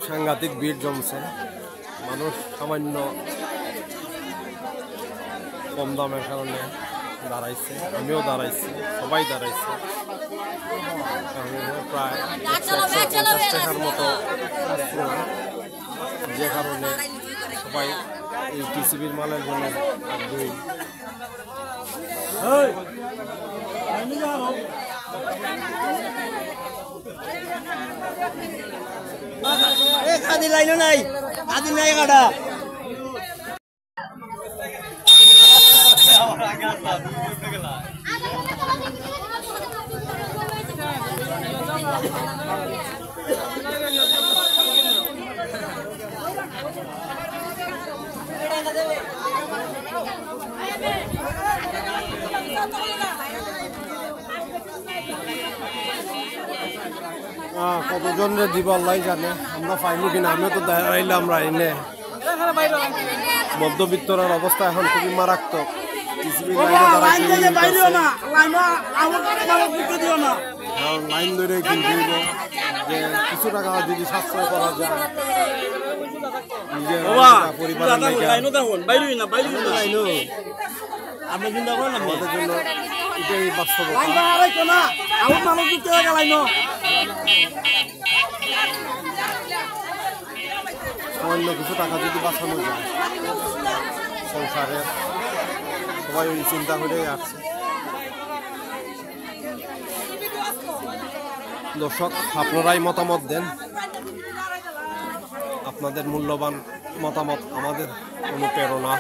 সাংঘাতিক ভিড় জমছে, মানুষ সামান্য কম দামের কারণে দাঁড়াইছে, আমিও দাঁড়াইছি, সবাই দাঁড়াইছে। প্রায় 150 টাকার মতো, যে কারণে সবাই এই টিসিবির মালের জন্য আগ্রহী। আদি লাইন নাই, আদি নাই কাটা কতজনের দিব আল্লাহ জানে, আমরা পাইনি কিনা। আমিও তো দাঁড়াইলাম রাইনে। মধ্যবিত্তরার অবস্থা এখন খুবই মারাত্মক। লাইন ধরে কিনতে হইব, যে কিছু টাকা যদি সাশ্রয় করা যায় নিজের পরিবারের আপনি চিন্তা করেন আমাদের জন্য এটাই বাস্তবতা। সামান্য কিছু টাকা যদি বাঁচানো যায় সংসারে, সবাই ওই চিন্তা করেই আসছে। দর্শক, আপনারাই মতামত দেন, আপনাদের মূল্যবান মতামত আমাদের অনুপ্রেরণা।